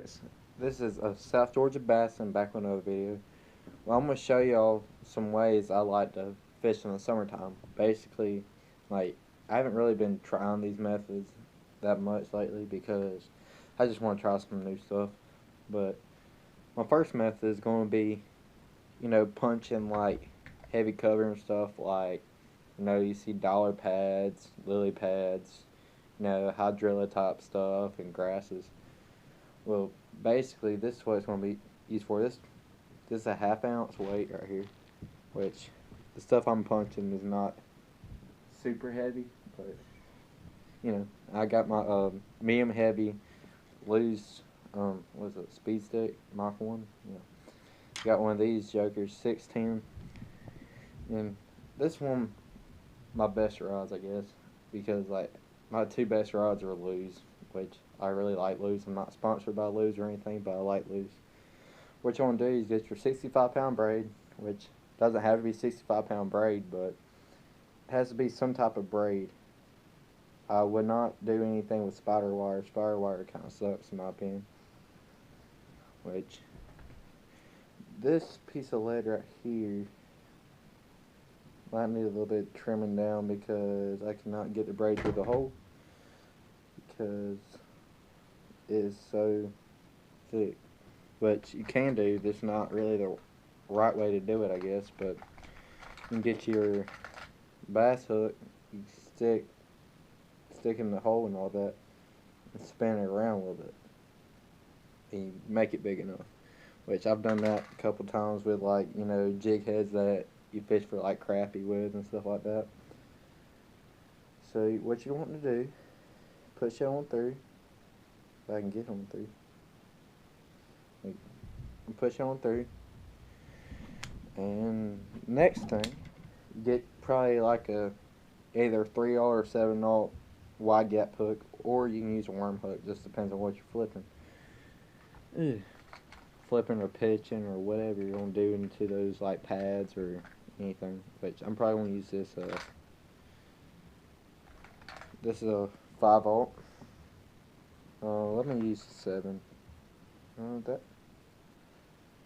guys, this is a South Georgia Bassin back on another video. Well, I'm going to show y'all some ways I like to fish in the summertime. Basically, like, I haven't really been trying these methods that much lately because I just want to try some new stuff. But my first method is going to be, punching like heavy cover and stuff like, you see dollar pads, lily pads, hydrilla type stuff and grasses. Well, basically, this is what it's going to be used for. This is a half-ounce weight right here, which the stuff I'm punching is not super heavy, but I got my medium heavy loose what is it, speed stick Mach 1. Got one of these jokers, 16, and this one my best rods, I guess, because like my two best rods are Lew's, which I really like Lew's. I'm not sponsored by Lew's or anything, but I like Lew's. What you want to do is get your 65-pound braid, which doesn't have to be 65-pound braid, but it has to be some type of braid. I would not do anything with spider wire. Spider wire kind of sucks in my opinion. Which, this piece of lead right here might need a little bit of trimming down because I cannot get the braid through the hole because it is so thick. But you can do this, not really the right way to do it, I guess, but you can get your bass hook, you stick in the hole and all that, and spin it around a little bit, and you make it big enough. Which I've done that a couple times with like jig heads that you fish for like crappie with and stuff like that. So what you want to do, push it on through. If I can get on through. Push on through. And next thing, get probably like a either 3/0 or 7/0 wide gap hook, or you can use a worm hook. Just depends on what you're flipping. Flipping or pitching or whatever you're gonna do into those like pads or anything. Which I'm probably gonna use this. This is a 5/0. Let me use 7. That.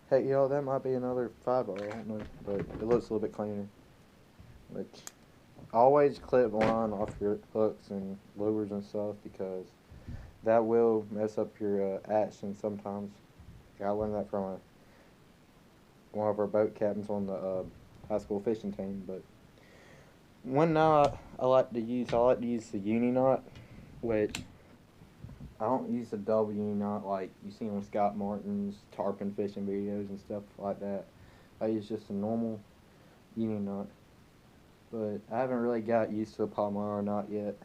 Hey, y'all, that might be another 5/0. I don't know, but it looks a little bit cleaner. Which, always clip line off your hooks and lures and stuff because that will mess up your action sometimes. I learned that from one of our boat captains on the high school fishing team. But one knot I like to use the uni knot, which I don't use the double uni knot like you see on Scott Martin's tarpon fishing videos and stuff like that. I use just a normal uni knot. But I haven't really got used to a Palmyra knot yet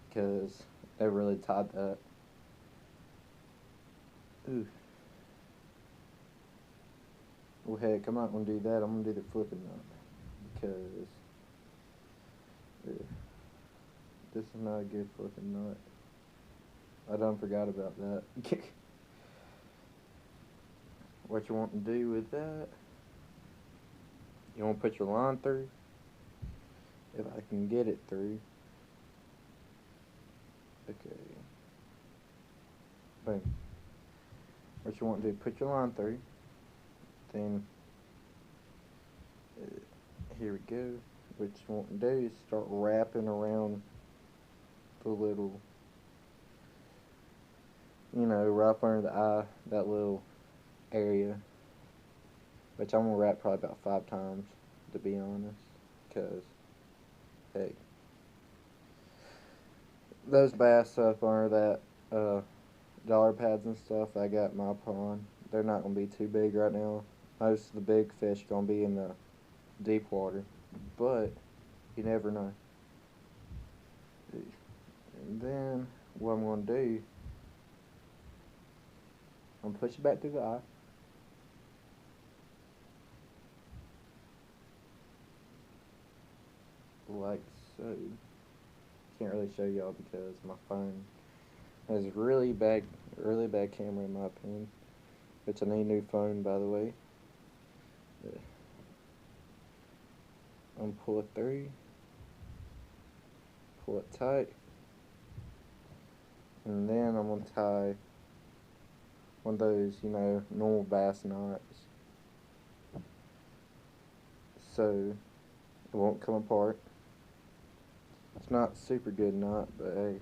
because they really tied that. Ooh. Well, heck, I'm not going to do that. I'm going to do the flipping knot because this is not a good flipping knot. I done forgot about that. What you want to do with that, you want to put your line through. If I can get it through. Okay. Boom. What you want to do, put your line through. Then, here we go. What you want to do is start wrapping around the little, right under the eye, that little area. Which I'm going to wrap probably about 5 times, to be honest. Because, hey, those bass up under that dollar pads and stuff I got in my pond, they're not going to be too big right now. Most of the big fish are going to be in the deep water, but you never know. And then what I'm going to do, I'm going to push it back through the eye. Like so. Can't really show y'all because my phone has really bad camera in my opinion. It's a new phone, by the way. I'm gonna pull it through, pull it tight, and then I'm gonna tie one of those, you know, normal bass knots, so it won't come apart. It's not super good knot, but hey,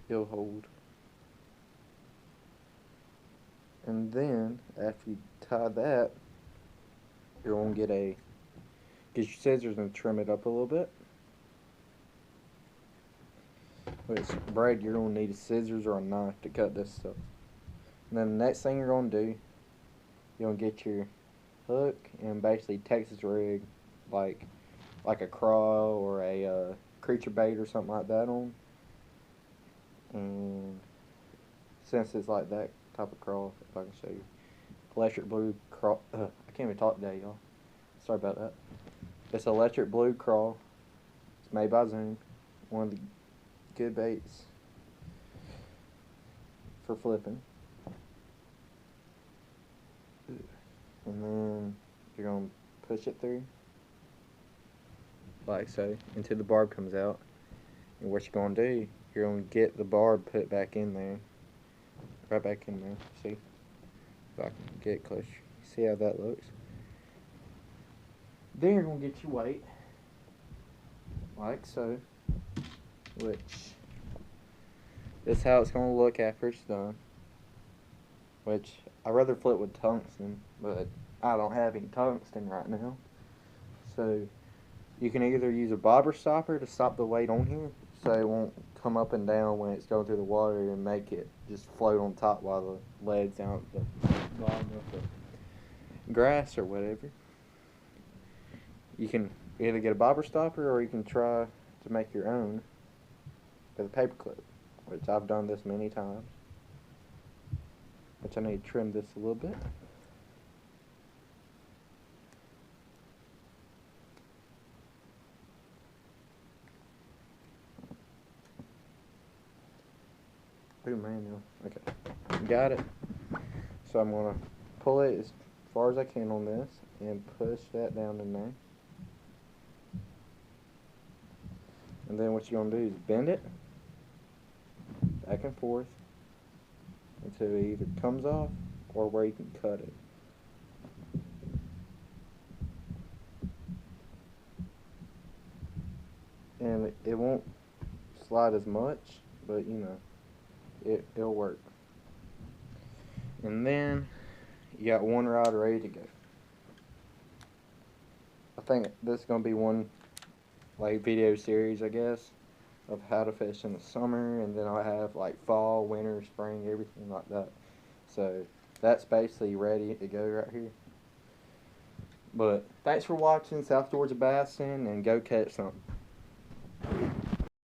it'll hold. And then after you tie that, you're gonna get your scissors and trim it up a little bit. Which, Brad, you're gonna need a scissors or a knife to cut this stuff. And then the next thing you're gonna do, you're gonna get your hook and basically Texas rig, like a craw or a creature bait or something like that on. And since it's like that type of craw, if I can show you, electric blue craw. I can't even talk today, y'all. Sorry about that. It's electric blue craw. It's made by Zoom. One of the good baits for flipping. And then you're gonna push it through like so until the barb comes out. And what you're gonna do, you're gonna get the barb put back in there, right back in there. See, if I can get it closer. See how that looks. Then you're gonna get your weight like so, which is how it's gonna look after it's done. Which I'd rather flip with tungsten, but I don't have any tungsten right now. So you can either use a bobber stopper to stop the weight on here, so it won't come up and down when it's going through the water and make it just float on top while the lead's down at the bottom of the grass or whatever. You can either get a bobber stopper or you can try to make your own with a paper clip, which I've done this many times. Which I need to trim this a little bit. Ooh, manual. Okay. Got it. So I'm going to pull it as far as I can on this and push that down in there. And then what you're going to do is bend it back and forth until it either comes off or where you can cut it. And it won't slide as much, but you know, it'll work. And then you got one rod ready to go. I think this is going to be one like video series, I guess, of how to fish in the summer, and then I'll have like fall, winter, spring, everything like that. So that's basically ready to go right here. But thanks for watching South Georgia Bassin, and go catch something.